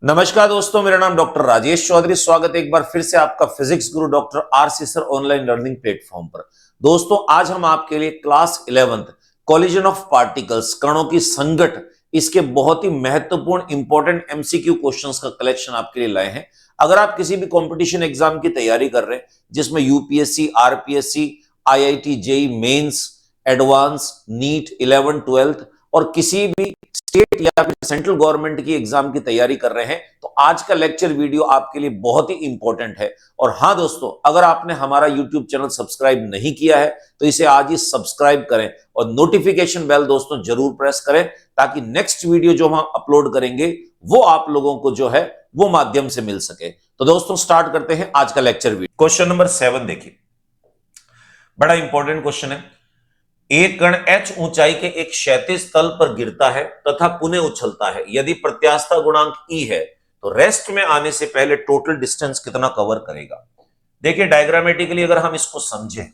नमस्कार दोस्तों, मेरा नाम डॉक्टर राजेश चौधरी। स्वागत है एक बार फिर से आपका फिजिक्स गुरु doctor RC sir online learning platform पर। दोस्तों, आज हम आपके लिए class 11th collision of particles, कणों की संगत, इसके बहुत ही महत्वपूर्ण इंपॉर्टेंट एमसीक्यू क्वेश्चंस का कलेक्शन आपके लिए लाए हैं। अगर आप किसी भी कंपटीशन एग्जाम की तैयारी कर रहे हैं जिसमें UPSC, RPSC, IIT, JE mains, advance, NEET 11 12 और किसी भी स्टेट या फिर सेंट्रल गवर्नमेंट की एग्जाम की तैयारी कर रहे हैं तो आज का लेक्चर वीडियो आपके लिए बहुत ही इंपॉर्टेंट है। और हां दोस्तों, अगर आपने हमारा यूट्यूब चैनल सब्सक्राइब नहीं किया है तो इसे आज ही सब्सक्राइब करें और नोटिफिकेशन बेल दोस्तों जरूर प्रेस करें ताकि नेक्स्ट वीडियो जो हम अपलोड करेंगे वो आप लोगों को जो है वो माध्यम से मिल सके। तो दोस्तों स्टार्ट करते हैं आज का लेक्चर वीडियो। क्वेश्चन नंबर 7 देखिए, बड़ा इंपॉर्टेंट क्वेश्चन है। एक कण h ऊंचाई के एक क्षैतिज तल पर गिरता है तथा पुनः उछलता है। यदि प्रत्यास्थता गुणांक e है तो रेस्ट में आने से पहले टोटल डिस्टेंस कितना कवर करेगा। देखिए डायग्रामेटिकली अगर हम इसको समझें,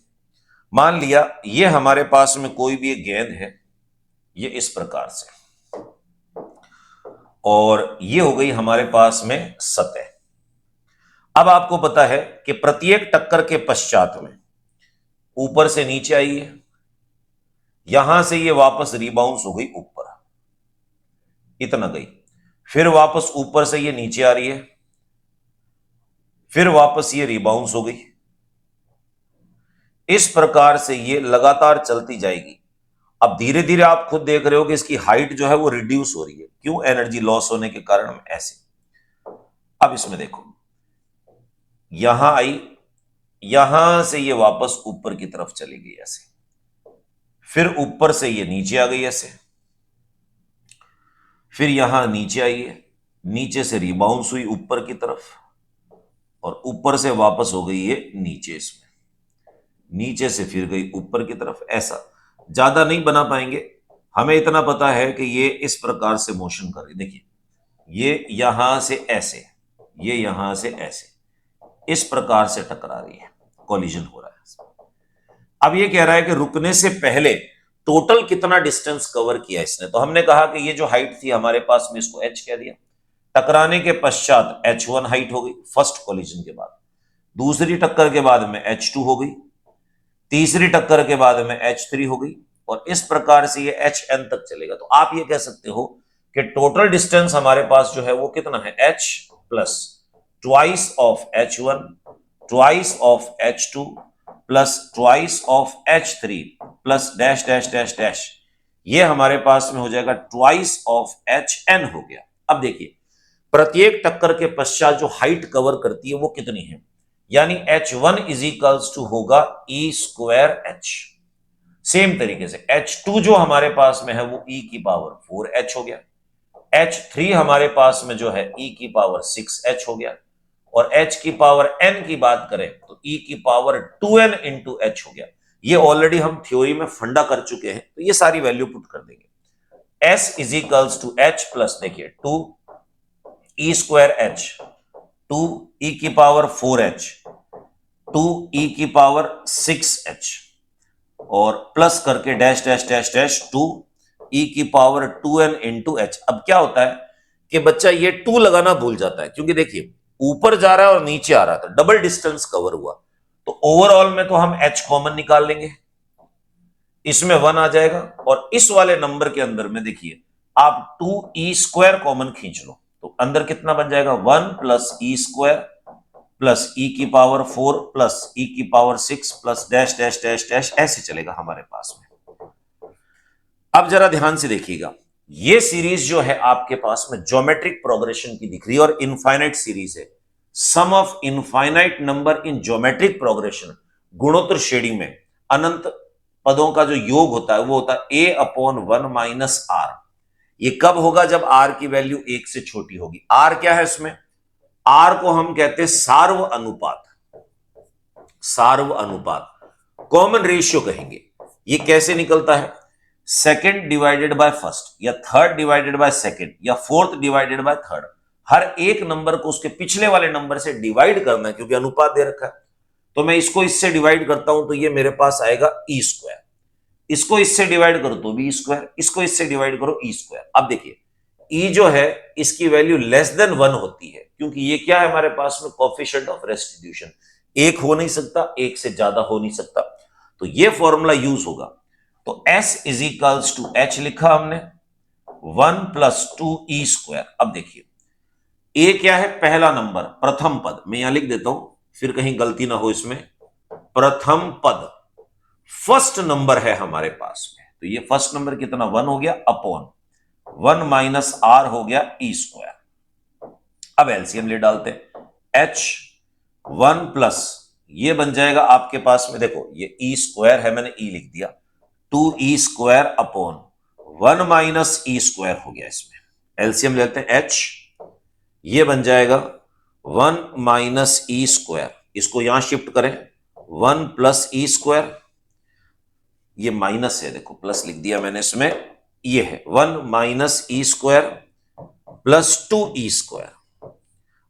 मान लिया ये हमारे पास में कोई भी एक गेंद है, ये इस प्रकार से, और ये हो गई हमारे पास में सतह। अब आपको पता है कि प्रत्येक टक्कर के पश्चात में ऊपर से नीचे आई है, यहां से ये वापस रिबाउंस हो गई ऊपर, इतना गई, फिर वापस ऊपर से ये नीचे आ रही है, फिर वापस ये रिबाउंस हो गई। इस प्रकार से ये लगातार चलती जाएगी। अब धीरे धीरे आप खुद देख रहे हो कि इसकी हाइट जो है वो रिड्यूस हो रही है। क्यों? एनर्जी लॉस होने के कारण ऐसे। अब इसमें देखो, यहां आई, यहां से ये वापस ऊपर की तरफ चली गई ऐसे, फिर ऊपर से ये नीचे आ गई ऐसे, फिर यहां नीचे आई है, नीचे से रिबाउंस हुई ऊपर की तरफ, और ऊपर से वापस हो गई ये नीचे, इसमें नीचे से फिर गई ऊपर की तरफ। ऐसा ज्यादा नहीं बना पाएंगे, हमें इतना पता है कि ये इस प्रकार से मोशन कर रही। देखिए ये यहां से ऐसे, ये यहां से ऐसे, इस प्रकार से टकरा रही है, कॉलिजन हो रहा है। अब ये कह रहा है कि रुकने से पहले टोटल कितना डिस्टेंस कवर किया इसने। तो हमने कहा कि ये जो हाइट थी हमारे पास में, इसको h कह दिया। टकराने के पश्चात h1 हाइट हो गई फर्स्ट कॉलिजन के बाद, दूसरी टक्कर के बाद में h2 हो गई, तीसरी टक्कर के बाद में h3 हो गई, और इस प्रकार से ये hn तक चलेगा। तो आप ये कह सकते हो कि टोटल डिस्टेंस हमारे पास जो है वो कितना है, h plus twice of h1 twice of h2 plus twice of h3 plus dash dash dash dash, ये हमारे पास में हो जाएगा ट्वाइस ऑफ hn हो गया। अब देखिए प्रत्येक टक्कर के पश्चात जो हाइट कवर करती है वो कितनी है, यानी h1 इज इक्वल्स टू होगा e स्क्वायर h। सेम तरीके से h2 जो हमारे पास में है वो e की पावर 4h हो गया, h3 हमारे पास में जो है e की पावर 6h हो गया, और h की पावर n की बात करें तो e की पावर 2n इंटू h हो गया। ये ऑलरेडी हम थ्योरी में फंडा कर चुके हैं, तो ये सारी वैल्यू पुट कर देंगे। s is equals to h plus, देखिए 2 e स्क्वायर h, 2 e की पावर 4h, 2 e की पावर 6h, और प्लस करके dash dash dash dash 2 e की पावर 2n इंटू h। अब क्या होता है कि बच्चा ये 2 लगाना भूल जाता है, क्योंकि देखिए ऊपर जा रहा है और नीचे आ रहा था, डबल डिस्टेंस कवर हुआ। तो ओवरऑल में तो हम h कॉमन निकाल लेंगे, इसमें 1 आ जाएगा, और इस वाले नंबर के अंदर में देखिए आप 2e स्क्वायर कॉमन खींच लो, तो अंदर कितना बन जाएगा, 1 plus e square plus e की पावर 4 प्लस e की power 6 plus dash dash dash dash, ऐसे चलेगा हमारे पास में। अब जरा ध्यान से देखिएगा, ये सीरीज जो है आपके पास में ज्योमेट्रिक प्रोग्रेशन की दिख रही है और इनफाइनाइट सीरीज है। Sum of infinite number in geometric progression, गुणोत्तर श्रेणी में अनंत पदों का जो योग होता है वो होता है a अपॉन 1 माइनस r। ये कब होगा, जब r की वैल्यू 1 से छोटी होगी। r क्या है इसमें, r को हम कहते हैं सार्व अनुपात, सार्व अनुपात, कॉमन रेशियो कहेंगे। ये कैसे निकलता है, सेकंड डिवाइडेड बाय फर्स्ट, या थर्ड डिवाइडेड बाय सेकंड, या फोर्थ डिवाइडेड बाय थर्ड। हर एक नंबर को उसके पिछले वाले नंबर से डिवाइड करना है, क्योंकि अनुपात दे रखा है। तो मैं इसको इससे डिवाइड करता हूं तो ये मेरे पास आएगा ई स्क्वायर, इसको इससे डिवाइड करो तो बी स्क्वायर, इसको इससे डिवाइड करो ई स्क्वायर। अब देखिए ई जो है इसकी वैल्यू लेस देन 1 होती है, क्योंकि ये क्या है हमारे पास में कोफिशिएंट ऑफ रेस्टिट्यूशन, एक हो नहीं सकता, एक से ज्यादा हो नहीं सकता, तो ये फॉर्मूला यूज होगा। तो S is equals to H लिखा हमने 1 प्लस 2e²। अब देखिए ए क्या है, पहला नंबर, प्रथम पद, मैं यहां लिख देता हूं फिर कहीं गलती ना हो इसमें, प्रथम पद फर्स्ट नंबर है हमारे पास में, तो ये फर्स्ट नंबर कितना 1 हो गया अपॉन 1 माइनस आर हो गया e²। अब एलसीएम ले डालते हैं, h 1 प्लस ये बन जाएगा आपके पास में, देखो ये e² है, मैंने e लिख दिया, 2e² अपॉन 1 माइनस e² हो गया, इसमें एलसीएम लेते हैं, h ये बन जाएगा 1 माइनस e², इसको यहां शिफ्ट करें 1 प्लस e², ये माइनस है, देखो प्लस लिख दिया मैंने इसमें, ये है 1 माइनस e² प्लस 2e²।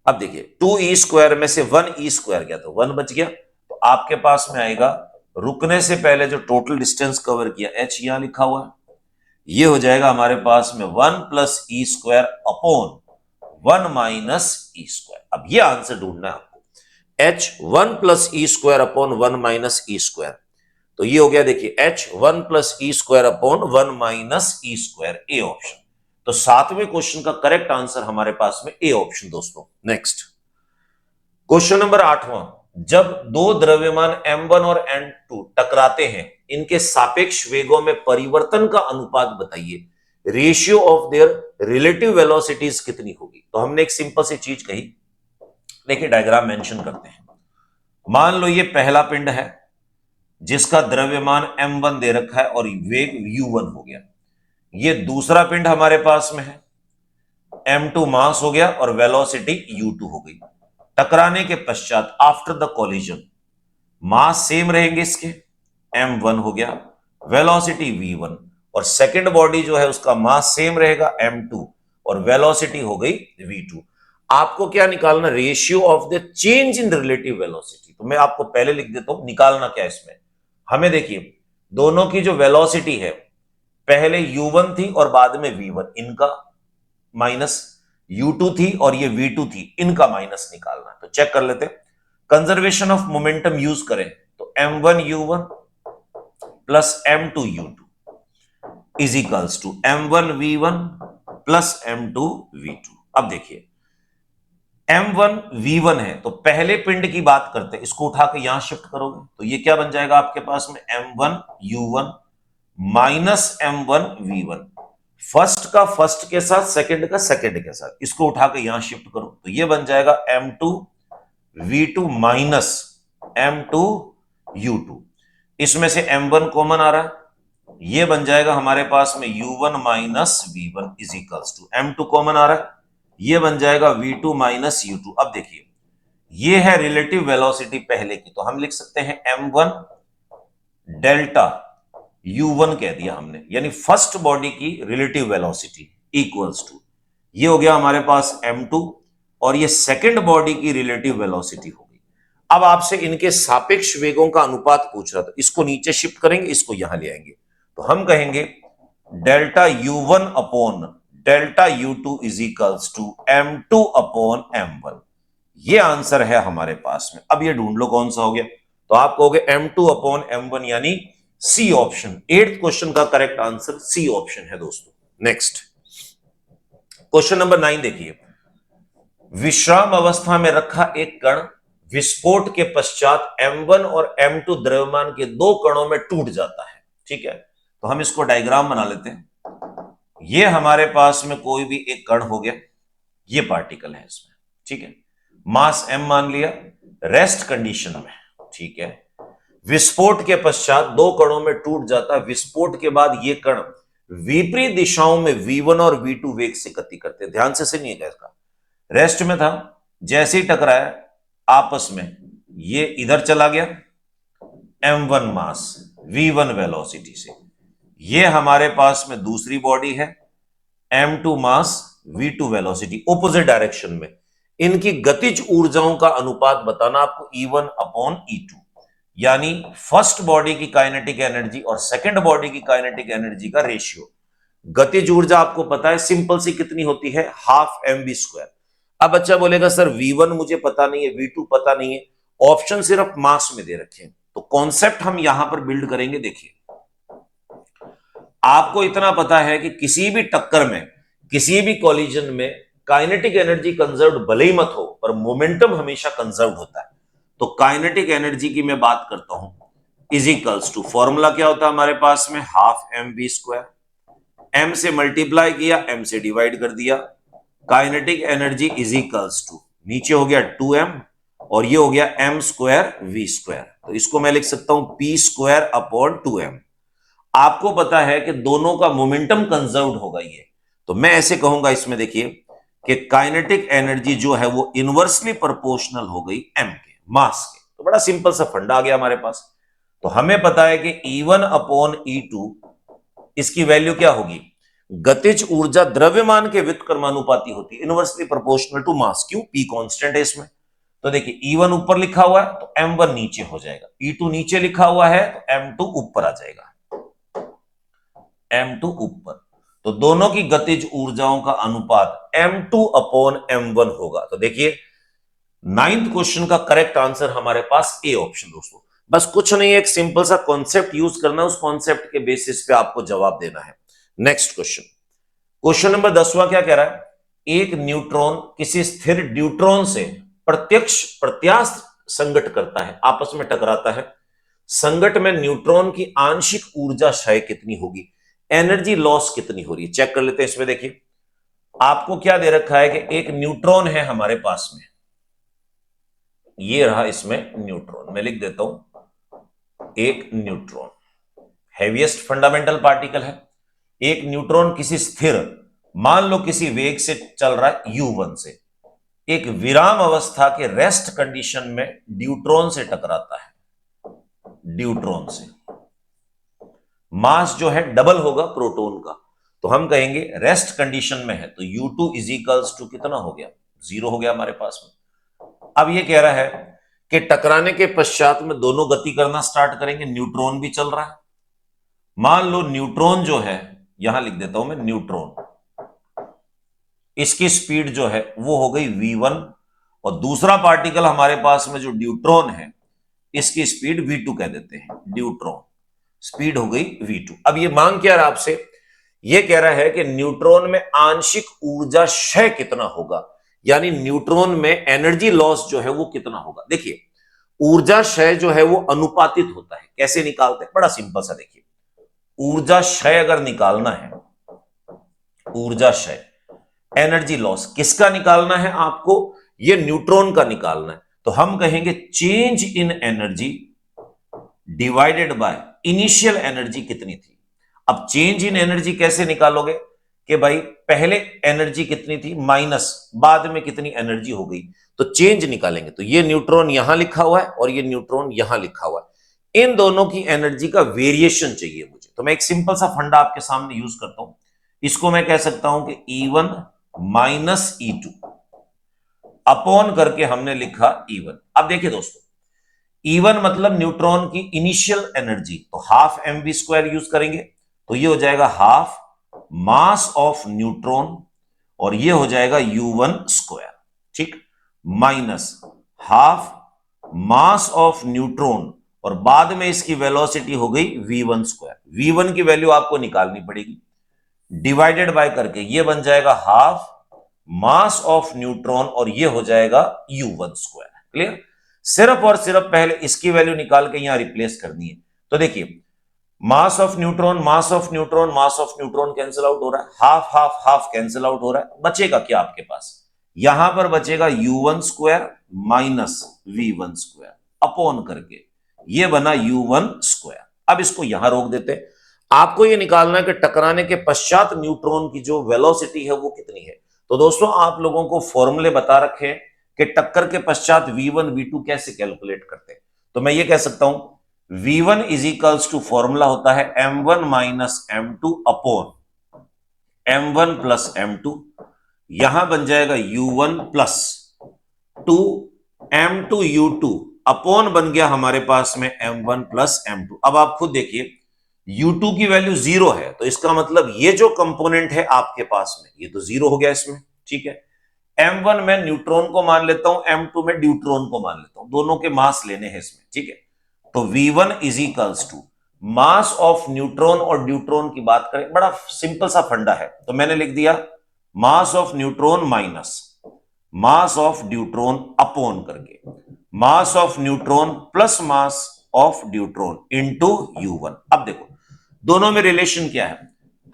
अब देखिए 2e² में से 1e² गया तो 1 बच गया, तो आपके पास में आएगा, रुकने से पहले जो टोटल डिस्टेंस कवर किया h यहां लिखा हुआ है, ये हो जाएगा हमारे पास में 1 plus e² upon 1 minus e²। अब ये आंसर ढूंढना है आपको, h 1 plus e² upon 1 minus e², तो ये हो गया, देखिए h 1 plus e² upon 1 minus e², A option. तो 7वें क्वेश्चन का करेक्ट आंसर हमारे पास में ए ऑप्शन दोस्तों। नेक्स्ट क्वेश्चन नंबर 8वां, जब दो द्रव्यमान m1 और m2 टकराते हैं, इनके सापेक्ष वेगों में परिवर्तन का अनुपात बताइए, ratio of their relative velocities कितनी होगी। तो हमने एक सिंपल सी चीज कही, देखिए डायग्राम मेंशन करते हैं। मान लो ये पहला पिंड है जिसका द्रव्यमान m1 दे रखा है और वेग u1 हो गया, ये दूसरा पिंड हमारे पास में है, m2 मास हो गया और वेलोसिटी u2 हो गई। टकराने के पश्चात after the collision mass same रहेंगे इसके, m1 हो गया, वेलोसिटी v1, और सेकंड बॉडी जो है उसका मास सेम रहेगा m2 और वेलोसिटी हो गई v2। आपको क्या निकालना, ratio of the change in relative velocity. तो मैं आपको पहले लिख देता हूं निकालना क्या इसमें, हमें देखिए दोनों की जो वेलोसिटी है, पहले u1 थी और बाद में v1, इनका माइनस u2 थी और ये v2 थी, इनका माइनस निकालना है। तो चेक कर लेते हैं, कंजर्वेशन ऑफ मोमेंटम यूज करें तो m1 u1 plus m2 u2 is equals to m1 v1 plus m2 v2। अब देखिए m1 v1 है, तो पहले पिंड की बात करते हैं, इसको उठा के यहां शिफ्ट करोगे तो ये क्या बन जाएगा आपके पास में, m1 u1 minus m1 v1, first का फर्स्ट के साथ, सेकंड का सेकंड के साथ, इसको उठा के यहां शिफ्ट करो तो ये बन जाएगा m2 v2 minus m2 u2, इसमें से m1 कॉमन आ रहा है, ये बन जाएगा हमारे पास में u1 minus v1 is equals to m2 common आ रहा है, ये बन जाएगा v2 माइनस u2। अब देखिए ये है रिलेटिव वेलोसिटी पहले की, तो हम लिख सकते हैं m1 डेल्टा u1 कह दिया हमने, यानी फर्स्ट बॉडी की रिलेटिव वेलोसिटी इक्वल्स टू, ये हो गया हमारे पास m2 और ये सेकंड बॉडी की रिलेटिव वेलोसिटी हो गई। अब आपसे इनके सापेक्ष वेगों का अनुपात पूछ रहा था, इसको नीचे शिफ्ट करेंगे, इसको यहां ले आएंगे, तो हम कहेंगे delta u1 upon delta u2 is equals to m2 upon m1, ये आंसर है हमारे पास में। अब ये ढूंढ लो कौन सा हो गया, तो आप कहोगे m2 अपॉन m1, यानी सी ऑप्शन। 8th क्वेश्चन का करेक्ट आंसर सी ऑप्शन है दोस्तों। नेक्स्ट क्वेश्चन नंबर 9 देखिए, विश्राम अवस्था में रखा एक कण विस्फोट के पश्चात m1 और m2 द्रव्यमान के दो कणों में टूट जाता है, ठीक है। तो हम इसको डायग्राम बना लेते हैं, ये हमारे पास में कोई भी एक कण हो गया, ये पार्टिकल है इसमें, ठीक है, मास m मान लिया, रेस्ट कंडीशन में, ठीक है, विस्फोट के पश्चात दो कणों में टूट जाता है, विस्फोट के बाद ये कण विपरीत दिशाओं में v1 और v2 वेग से गति करते हैं। ध्यान से सुनिएगा, इसका रेस्ट में था, जैसे ही टकराया आपस में, ये इधर चला गया m1 मास v1 वेलोसिटी से, ये हमारे पास में दूसरी बॉडी है m2 मास v2 वेलोसिटी, ऑपोजिट डायरेक्शन में। इनकी गतिज ऊर्जाओं का अनुपात बताना आपको E1 अपॉन E2, यानी फर्स्ट बॉडी की काइनेटिक एनर्जी और सेकंड बॉडी की काइनेटिक एनर्जी का रेशियो। गतिज ऊर्जा आपको पता है सिंपल सी कितनी होती है, हाफ mv²। अब बच्चा बोलेगा सर V1 मुझे पता नहीं है, V2 पता नहीं है, ऑप्शन सिर्फ मास में दे रखे हैं। तो कॉन्सेप्ट हम यहां पर बिल्ड करेंगे। देखिए, आपको इतना पता है कि किसी भी टक्कर में, किसी भी कॉलिजन में काइनेटिक एनर्जी कंजर्व भले ही मत हो, पर मोमेंटम हमेशा कंजर्व होता है। तो काइनेटिक एनर्जी की मैं बात करता हूं, इज इक्वल्स टू, फॉर्मूला क्या होता है हमारे पास में, हाफ mv²। m से मल्टीप्लाई किया, m से डिवाइड कर दिया, kinetic energy is equals to, नीचे हो गया 2m और ये हो गया m²v²। तो इसको मैं लिख सकता हूं p²/2m। आपको पता है कि दोनों का मोमेंटम कंजर्व्ड होगा ये, तो मैं ऐसे कहूंगा इसमें, देखिए कि काइनेटिक एनर्जी जो है वो इनवर्सली प्रोपोर्शनल हो गई m के, मास के। तो बड़ा सिंपल सा फंडा आ गया हमारे पास। तो हमें पता है कि E1/E2 इसकी वैल्यू क्या होगी, गतिज ऊर्जा द्रव्यमान के व्युत्क्रमानुपाती होती है, इनवर्सली प्रोपोर्शनल टू मास। क्यों, P कांस्टेंट है इसमें। तो देखिए E1 ऊपर लिखा हुआ है तो M1 नीचे हो जाएगा, E2 नीचे लिखा हुआ है तो M2 ऊपर आ जाएगा, M2 ऊपर। तो दोनों की गतिज ऊर्जाओं का अनुपात M2/M1 होगा। तो देखिए 9th क्वेश्चन का करेक्ट आंसर हमारे पास ए ऑप्शन दोस्तों। बस कुछ नहीं, एक सिंपल सा कॉन्सेप्ट यूज करना है, उस कॉन्सेप्ट के बेसिस पे आपको जवाब देना है। नेक्स्ट क्वेश्चन, क्वेश्चन नंबर 10वां क्या कह रहा है, एक न्यूट्रॉन किसी स्थिर ड्यूट्रॉन से प्रत्यक्ष प्रत्यास्थ संघट करता है, आपस में टकराता है। संघट में न्यूट्रॉन की आंशिक ऊर्जा क्षय कितनी होगी, एनर्जी लॉस कितनी हो रही है, चेक कर लेते हैं। इसमें देखिए आपको क्या दे रखा है कि एक न्यूट्रॉन है हमारे पास में, ये रहा इसमें न्यूट्रॉन, मैं लिख देता हूं एक न्यूट्रॉन, हैवीएस्ट फंडामेंटल पार्टिकल है। एक न्यूट्रॉन किसी स्थिर, मान लो किसी वेग से चल रहा है u1 से, एक विराम अवस्था के रेस्ट कंडीशन में ड्यूट्रॉन से टकराता है। ड्यूट्रॉन से मास जो है डबल होगा प्रोटॉन का, तो हम कहेंगे रेस्ट कंडीशन में है, तो U2 इज इक्वल्स टू कितना हो गया, 0 हो गया हमारे पास में। अब ये कह रहा है कि टकराने के पश्चात में दोनों गति करना स्टार्ट करेंगे, न्यूट्रॉन भी चल रहा है। मान लो न्यूट्रॉन जो है, यहां लिख देता हूं मैं न्यूट्रॉन, इसकी स्पीड जो है वो हो गई v1, और दूसरा पार्टिकल हमारे पास में जो ड्यूट्रॉन है इसकी स्पीड v2 कह देते हैं, ड्यूट्रॉन स्पीड हो गई v2। अब ये मांग क्या रहा आपसे, ये कह रहा है कि न्यूट्रॉन में आंशिक ऊर्जा क्षय कितना होगा, यानी न्यूट्रॉन में एनर्जी लॉस जो है वो कितना होगा। देखिए ऊर्जा क्षय जो है वो अनुपातित होता है, कैसे निकालते हैं, बड़ा सिंपल सा। देखिए ऊर्जा क्षय अगर निकालना है, ऊर्जा क्षय एनर्जी लॉस किसका निकालना है आपको, ये न्यूट्रॉन का निकालना है। तो हम कहेंगे change in energy divided by initial energy कितनी थी। अब चेंज इन एनर्जी कैसे निकालोगे कि भाई पहले एनर्जी कितनी थी माइनस बाद में कितनी एनर्जी हो गई, तो चेंज निकालेंगे। तो ये न्यूट्रॉन यहां लिखा हुआ है और ये न्यूट्रॉन यहां लिखा हुआ है, इन दोनों की एनर्जी का वेरिएशन चाहिए मुझे। तो मैं एक सिंपल सा फंडा आपके सामने यूज करता हूं, इसको मैं कह सकता हूं कि E1 माइनस E2 अपॉन करके हमने लिखा E1। अब देखिए दोस्तों E1 मतलब न्यूट्रॉन की इनिशियल एनर्जी, तो हाफ mv² यूज करेंगे, तो ये हो जाएगा हाफ मास ऑफ न्यूट्रॉन और ये हो जाएगा u1², ठीक, minus half mass of neutron और बाद में इसकी वेलोसिटी हो गई v1²। v1 की वैल्यू आपको निकालनी पड़ेगी, डिवाइडेड बाय करके ये बन जाएगा हाफ मास ऑफ न्यूट्रॉन और ये हो जाएगा u1²। क्लियर, सिर्फ और सिर्फ पहले इसकी वैल्यू निकाल के यहां रिप्लेस करनी है। तो देखिए मास of neutron, mass of neutron, mass of neutron cancel out हो रहा है, half half half cancel out हो रहा है, बचेगा क्या आपके पास, यहां पर बचेगा u1² माइनस v1² अपॉन करके ये बना u1²। अब इसको यहां रोक देते हैं। आपको ये निकालना है कि टकराने के पश्चात न्यूट्रॉन की जो वेलोसिटी है वो कितनी है। तो दोस्तों आप लोगों को फॉर्मूले बता रखे हैं कि टक्कर के पश्चात v1 v2 कैसे कैलकुलेट करते हैं। तो मैं ये कह सकता हूं v1 is equals to, formula होता है m1 minus m2 upon m1 plus m2, यहां बन जाएगा u1 plus 2 m2 u2 upon बन गया हमारे पास में m1 प्लस m2। अब आप खुद देखिए U2 की वैल्यू 0 है, तो इसका मतलब ये जो कंपोनेंट है आपके पास में ये तो 0 हो गया इसमें, ठीक है। M1 में न्यूट्रॉन को मान लेता हूं, M2 में ड्यूट्रॉन को मान लेता हूं, दोनों के मास लेने हैं इसमें, ठीक है। तो V1 is equals to mass of neutron और ड्यूट्रॉन की बात करें, बड़ा सिंपल सा फंडा है, तो मैंने लिख दिया mass of neutron minus mass of deuteron upon करके mass of neutron plus mass of deuteron into U1। अब देखो दोनों में रिलेशन क्या है,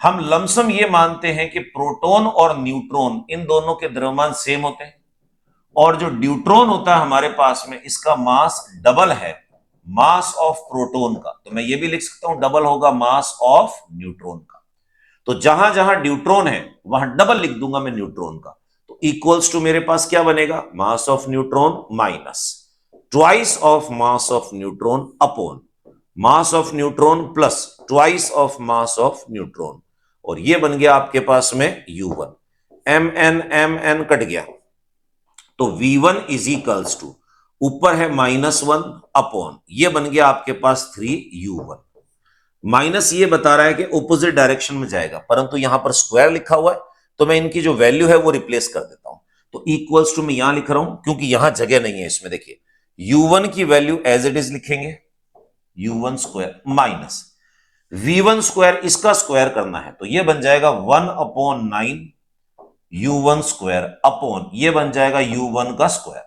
हम लमसम ये मानते हैं कि प्रोटॉन और न्यूट्रॉन इन दोनों के द्रव्यमान सेम होते हैं, और जो ड्यूट्रॉन होता है हमारे पास में इसका मास डबल है मास ऑफ प्रोटॉन का, तो मैं ये भी लिख सकता हूं डबल होगा मास ऑफ न्यूट्रॉन का। तो जहां जहां ड्यूट्रॉन है वहां डबल लिख दूंगा मैं न्यूट्रॉन का, तो इक्वल्स टू मेरे पास क्या बनेगा, मास of neutron minus twice of mass of neutron upon mass of neutron plus twice of mass of neutron, और ये बन गया आपके पास में U1। mn कट गया, तो V1 इज इक्वल्स टू ऊपर है -1 अपॉन ये बन गया आपके पास 3U1। माइनस ये बता रहा है कि ऑपोजिट डायरेक्शन में जाएगा, परंतु यहां पर स्क्वायर लिखा हुआ है तो मैं इनकी जो वैल्यू है वो रिप्लेस कर देता हूं, तो इक्वल्स टू मैं यहां लिख रहा हूं क्योंकि यहां जगह नहीं है इसमें। देखिए U1 की वैल्यू एज इट इज लिखेंगे U1 square minus V1 square, इसका स्क्वायर करना है तो ये बन जाएगा 1/9 U1 स्क्वायर अपॉन ये बन जाएगा U1 का square,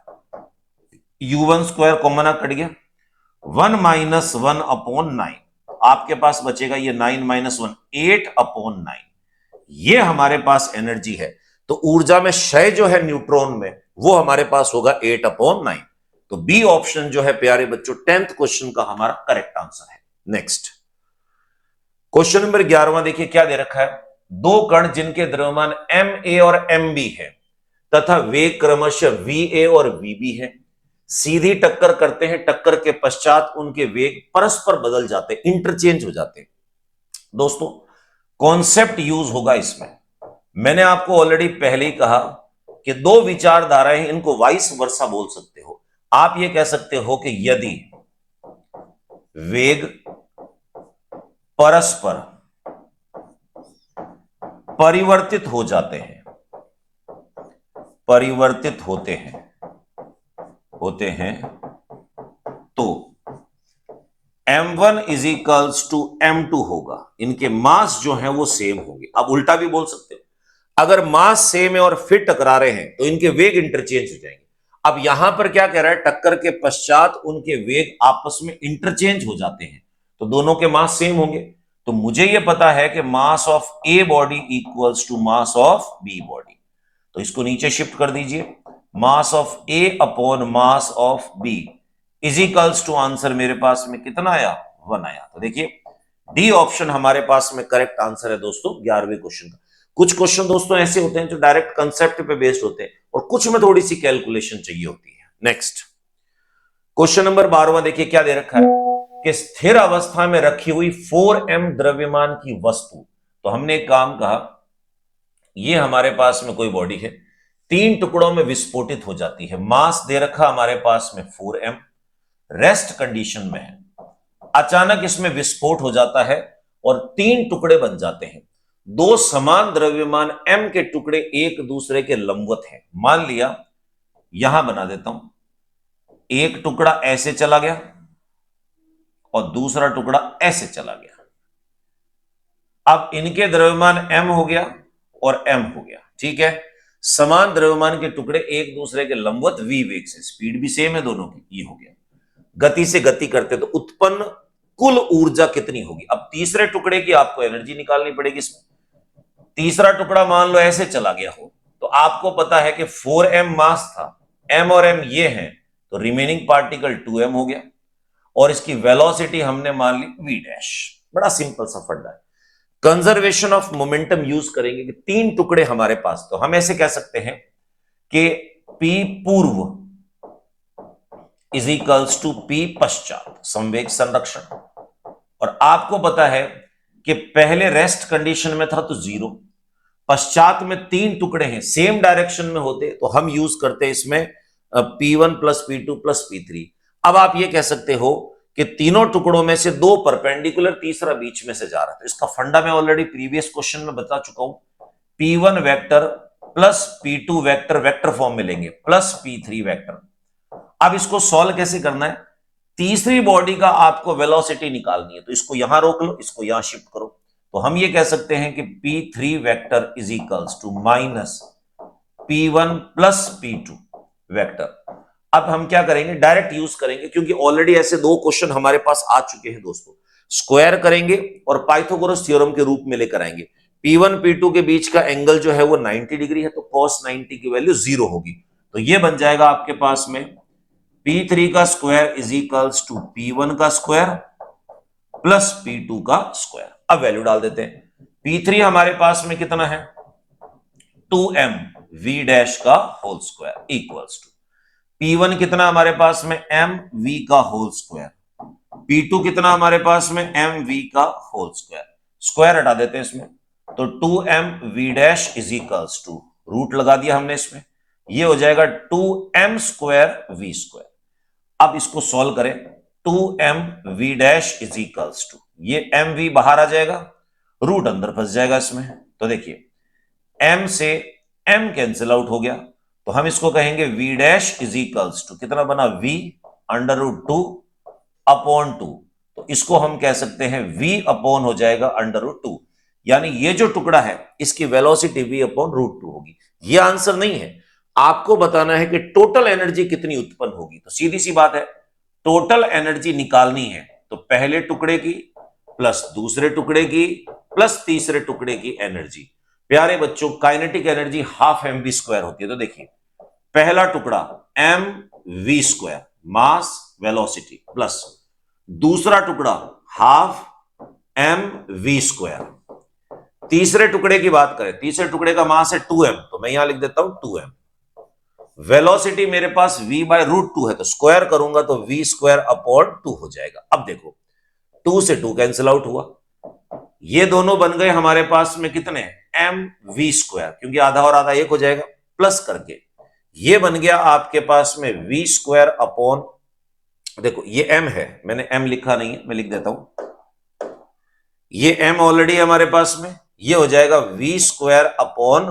U1 square common cut गया, 1 - 1/9 आपके पास बचेगा ये 9 - 1 8/9, ये हमारे पास एनर्जी है। तो ऊर्जा में क्षय जो है न्यूट्रॉन में वो हमारे पास होगा 8/9। तो बी ऑप्शन जो है प्यारे बच्चों 10th क्वेश्चन का हमारा करेक्ट आंसर है। नेक्स्ट क्वेश्चन नंबर 11वां देखिए क्या दे रखा है, दो कण जिनके द्रव्यमान Ma और Mb है तथा वेग क्रमशः Va और Vb है, सीधी टक्कर करते हैं, टक्कर के पश्चात उनके वेग परस्पर बदल जाते हैं, इंटरचेंज हो जाते हैं। दोस्तों कॉन्सेप्ट यूज होगा इसमें, मैंने आपको ऑलरेडी पहले ही कहा कि दो विचारधाराएं हैं, इनको वाइस वर्सा बोल सकते हो। आप ये कह सकते हो कि यदि वेग परस्पर परिवर्तित हो जाते हैं, परिवर्तित होते हैं तो M1 is equals to M2 होगा, इनके मास जो है वो सेम होंगे। अब उल्टा भी बोल सकते हो, अगर मास सेम है और फिर टकरा रहे हैं तो इनके वेग इंटरचेंज हो जाएंगे। अब यहां पर क्या कह रहा है, टक्कर के पश्चात उनके वेग आपस में इंटरचेंज हो जाते हैं तो दोनों के मास सेम होंगे। तो मुझे यह पता है कि mass of A body equals to mass of B body, तो इसको नीचे शिफ्ट कर दीजिए, mass of A upon mass of B is equals to answer मेरे पास में कितना आया, 1 आया। तो देखिए डी ऑप्शन हमारे पास में करेक्ट आंसर है दोस्तों 11वें क्वेश्चन का। कुछ क्वेश्चन दोस्तों ऐसे होते हैं जो डायरेक्ट कंसेप्ट पे बेस्ड होते हैं और कुछ में थोड़ी सी कैलकुलेशन चाहिए होती है। नेक्स्ट क्वेश्चन नंबर 12वां देखिए क्या दे रखा है कि स्थिर अवस्था में रखी हुई 4m द्रव्यमान की वस्तु, तो हमने एक काम कहा, ये हमारे पास में कोई बॉडी है, 3 टुकड़ों में विस्फोटित हो जाती है, मास दे रखा हमारे पास में 4m, रेस्ट कंडीशन में है, अचानक इसमें विस्फोट हो जाता है और 3 टुकड़े बन जाते हैं। दो समान द्रव्यमान m के टुकड़े एक दूसरे के लंबवत हैं। मान लिया यहां बना देता हूं, एक टुकड़ा ऐसे चला गया और दूसरा टुकड़ा ऐसे चला गया। अब इनके द्रव्यमान m हो गया और m हो गया, ठीक है। समान द्रव्यमान के टुकड़े एक दूसरे के लंबवत v वेग से, स्पीड भी सेम है दोनों की, ये हो गया। गति से गति करते तो उत्पन्न कुल ऊर्जा कितनी होगी। अब तीसरे टुकड़े की आपको एनर्जी निकालनी पड़ेगी इसमें। तीसरा टुकड़ा मान लो ऐसे चला गया हो तो आपको पता है कि 4m मास था, m और m ये हैं, तो रिमेनिंग पार्टिकल 2m हो गया और इसकी वेलोसिटी हमने मान ली v डैश। बड़ा सिंपल सा फंडा है। कंजर्वेशन ऑफ मोमेंटम यूज करेंगे कि 3 टुकड़े हमारे पास, तो हम ऐसे कह सकते हैं कि p पूर्व इज इक्वल्स टू p पश्चात, संवेग संरक्षण। और आपको पता है कि पहले रेस्ट कंडीशन में था तो 0, पश्चात में 3 टुकड़े हैं, सेम डायरेक्शन में होते तो हम यूज करते इसमें P1 + P2 + P3। अब आप ये कह सकते हो कि तीनों टुकड़ों में से दो परपेंडिकुलर, तीसरा बीच में से जा रहा है। तो इसका फंडा मैं ऑलरेडी प्रीवियस क्वेश्चन में बता चुका हूं, P1 vector plus P2 vector vector form में लेंगे प्लस P3 वेक्टर। अब इसको सॉल्व कैसे करना है, तीसरी बॉडी का आपको वेलोसिटी निकालनी है, तो इसको यहां रोक लो, इसको यहां शिफ्ट करो, तो हम ये कह सकते हैं कि P3 vector is equals to minus P1 plus P2 vector. अब हम क्या करेंगे, डायरेक्ट यूज करेंगे, क्योंकि ऑलरेडी ऐसे दो क्वेश्चन हमारे पास आ चुके हैं दोस्तों। स्क्वायर करेंगे और पाइथागोरस थ्योरम के रूप में लेकर आएंगे। P1 P2 के बीच का एंगल जो है वो 90 डिग्री है, तो cos 90 की वैल्यू 0 होगी। तो ये बन जाएगा आपके पास में P3 का square is equals to P1 का स्क्वायर प्लस P2 का स्क्वायर। अब वैल्यू डाल देते हैं। P3 हमारे पास में कितना है, 2m v डैश का whole square equals to P1 कितना हमारे पास में m v का होल स्क्वायर, P2 कितना हमारे पास में m v का होल स्क्वायर। स्क्वायर हटा देते हैं इसमें, तो 2m v dash is equals to, root लगा दिया हमने इसमें, ये हो जाएगा 2m स्क्वायर v स्क्वायर। अब इसको सॉल्व करें, 2m v dash is equals to, ये m v बाहर आ जाएगा, रूट अंदर फंस जाएगा इसमें। तो देखिए m से m कैंसिल आउट हो गया, तो हम इसको कहेंगे v dash is equals to, कितना बना, v अंडर रूट 2 अपॉन 2। तो इसको हम कह सकते हैं v अपॉन हो जाएगा अंडर रूट 2, यानी ये जो टुकड़ा है इसकी वेलोसिटी v अपॉन रूट 2 होगी। ये आंसर नहीं है, आपको बताना है कि टोटल एनर्जी कितनी उत्पन्न होगी। तो सीधी सी बात है, टोटल एनर्जी निकालनी है तो पहले टुकड़े की प्लस दूसरे टुकड़े की प्लस तीसरे टुकड़े की एनर्जी। प्यारे बच्चों, kinetic energy half M V square होती है। तो देखिए पहला टुकड़ा M V square mass velocity plus दूसरा टुकड़ा हाफ एम वी स्क्वायर। तीसरे टुकड़े की बात करें, तीसरे टुकड़े का मास है 2m, तो मैं यहां लिख देता हूं 2m। वेलोसिटी मेरे पास v बाय रूट 2 है, तो स्क्वायर करूंगा तो v स्क्वायर अपॉन 2 हो जाएगा। अब देखो 2 से 2 कैंसिल आउट हुआ, ये दोनों बन गए हमारे पास में कितने, एम वी स्क्वायर, क्योंकि आधा और आधा एक हो जाएगा, प्लस करके ये बन गया आपके पास में वी स्क्वायर अपॉन, देखो ये m है, मैंने m लिखा नहीं है, मैं लिख देता हूं, ये m ऑलरेडी हमारे पास में, ये हो जाएगा वी स्क्वायर अपॉन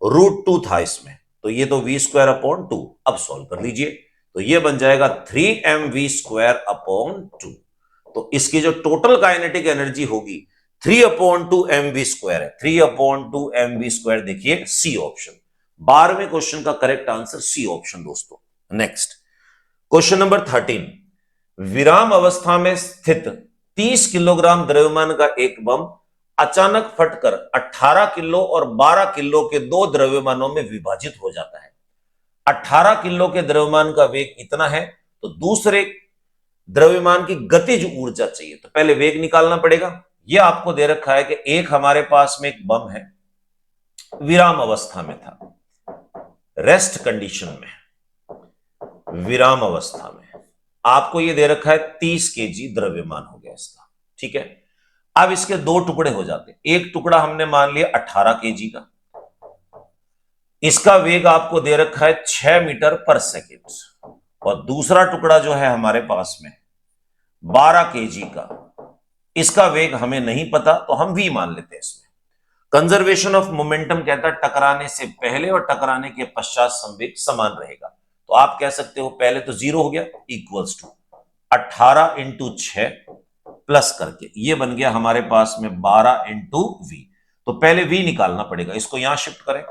रूट 2 था इसमें, तो ये तो वी स्क्वायर अपॉन 2। अब सॉल्व कर लीजिए, तो ये बन जाएगा 3m वी स्क्वायर अपॉन 2। तो इसकी जो टोटल काइनेटिक एनर्जी होगी 3 अपॉन 2 एम वी स्क्वायर है, 3 अपॉन 2 एम वी स्क्वायर। देखिए सी ऑप्शन, 12वें क्वेश्चन का करेक्ट आंसर सी ऑप्शन दोस्तों। नेक्स्ट क्वेश्चन नंबर 13, विराम अवस्था में स्थित 30 किलोग्राम द्रव्यमान का एक बम अचानक फटकर 18 किलो और 12 किलो के दो द्रव्यमानों में विभाजित हो जाता है। 18 किलो के द्रव्यमान का वेग इतना है, तो दूसरे द्रव्यमान की गतिज ऊर्जा चाहिए, तो पहले वेग निकालना पड़ेगा। यह आपको दे रखा है कि एक हमारे पास में एक बम है, विराम अवस्था में था, रेस्ट कंडीशन में, विराम अवस्था में आपको यह दे रखा है 30 केजी द्रव्यमान हो गया इसका, ठीक है। अब इसके दो टुकड़े हो जाते हैं, एक टुकड़ा हमने मान लिया 18 केजी का, इसका वेग आपको दे रखा है 6 मीटर पर सेकेंड, और दूसरा टुकड़ा जो है हमारे पास में 12 केजी का, इसका वेग हमें नहीं पता, तो हम v मान लेते हैं इसमें। कंजर्वेशन ऑफ मोमेंटम कहता है टकराने से पहले और टकराने के पश्चात संवेग समान रहेगा, तो आप कह सकते हो पहले तो 0 हो गया, इक्वल्स टू 18 इंटू 6 प्लस करके ये बन गया हमारे पास में 12 इंटू वी। तो पहले v निकालना पड़ेगा, इसको यहां शिफ्ट करें,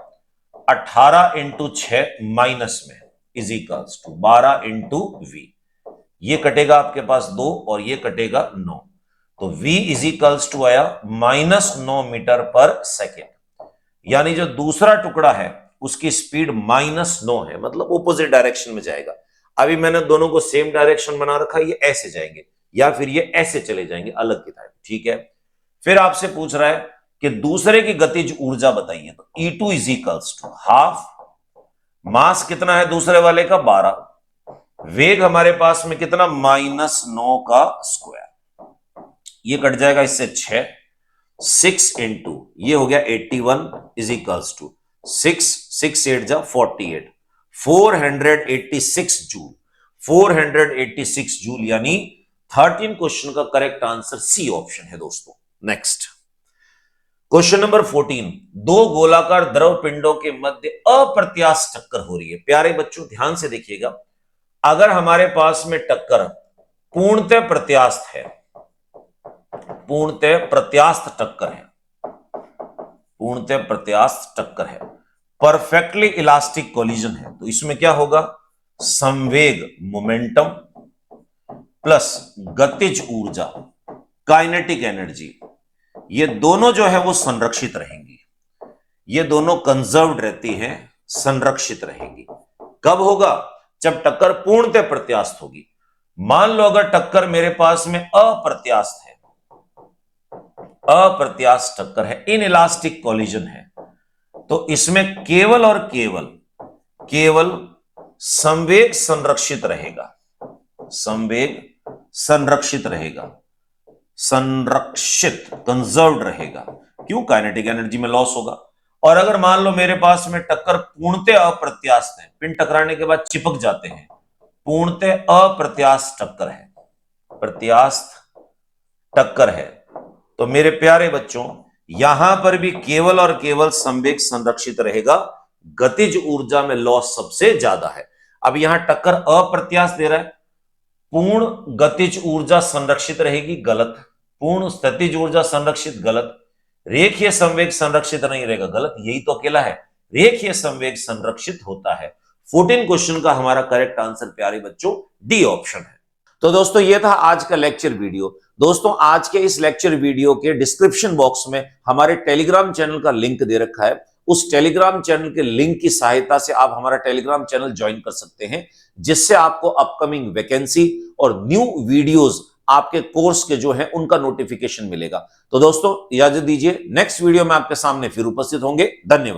18 इंटू 6 माइनस में is equals to 12 into V, ये कटेगा आपके पास 2 और ये कटेगा 9, तो v इज इक्वल्स टू आया -9 मीटर पर सेकेंड, यानी जो दूसरा टुकड़ा है उसकी स्पीड -9 है, मतलब ऑपोजिट डायरेक्शन में जाएगा। अभी मैंने दोनों को सेम डायरेक्शन बना रखा है, ये ऐसे जाएंगे या फिर ये ऐसे चले जाएंगे अलग की तरह, ठीक है। फिर आपसे पूछ रहा है कि दूसरे की गतिज ऊर्जा बताइए, तो E2 is equals to half, mass कितना है दूसरे वाले का 12, वेग हमारे पास में कितना -9 का स्क्वायर, ये कट जाएगा इससे 6 इंटू ये हो गया 81 इज इक्वल्स टू 6 8 जा 48, 486 जूल, 486 जूल यानी 13 क्वेश्चन का करेक्ट आंसर सी ऑप्शन है दोस्तों। नेक्स्ट क्वेश्चन नंबर 14, दो गोलाकार द्रव पिंडों के मध्य अप्रत्यास्थ टक्कर हो रही है। प्यारे बच्चों ध्यान से देखिएगा, अगर हमारे पास में टक्कर पूर्णतः प्रत्यास्थ है, पूर्णतः प्रत्यास्थ टक्कर है, पूर्णतः प्रत्यास्थ टक्कर है, परफेक्टली इलास्टिक कोलिजन है, तो इसमें क्या होगा, संवेग मोमेंटम प्लस गतिज ऊर्जा काइनेटिक एनर्जी, ये दोनों जो है वो संरक्षित रहेंगी, ये दोनों कंजर्व्ड रहती हैं, संरक्षित रहेगी। कब होगा, जब टक्कर पूर्णतः प्रत्यास्थ होगी। मान लो अगर टक्कर मेरे पास में अप्रत्यास्थ है, अप्रत्यास्थ टक्कर है, इनइलास्टिक कोलिजन है, तो इसमें केवल और केवल संवेग संरक्षित रहेगा, संवेग संरक्षित रहेगा, संरक्षित कंजर्व्ड रहेगा। क्यों, काइनेटिक एनर्जी में लॉस होगा। और अगर मान लो मेरे पास में टक्कर पूर्णतः अप्रत्यास्थ है, पिंड टकराने के बाद चिपक जाते हैं, पूर्णतः अप्रत्यास्थ टक्कर है, प्रत्यास्थ टक्कर है, तो मेरे प्यारे बच्चों यहां पर भी केवल और केवल संवेग संरक्षित रहेगा, गतिज ऊर्जा में लॉस सबसे ज्यादा है। अब यहां टक्कर अप्रत्यास्थ दे रहा है, पूर्ण गतिज ऊर्जा संरक्षित रहेगी, गलत। पूर्ण स्थितिज ऊर्जा संरक्षित, गलत। रेखीय संवेग संरक्षित नहीं रहेगा, गलत। यही तो अकेला है, रेखीय संवेग संरक्षित होता है। 14 क्वेश्चन का हमारा करेक्ट आंसर प्यारे बच्चों डी ऑप्शन है। तो दोस्तों ये था आज का लेक्चर वीडियो। दोस्तों आज के इस लेक्चर वीडियो के डिस्क्रिप्शन बॉक्स में हमारे टेलीग्राम चैनल का लिंक दे रखा है, उस टेलीग्राम चैनल के लिंक की सहायता से आप हमारा टेलीग्राम चैनल ज्वाइन कर सकते हैं, जिससे आपको अपकमिंग वैकेंसी और न्यू वीडियोस आपके कोर्स के जो है उनका नोटिफिकेशन मिलेगा। तो दोस्तों इजाजत दीजिए, नेक्स्ट वीडियो में आपके सामने फिर उपस्थित होंगे। धन्यवाद।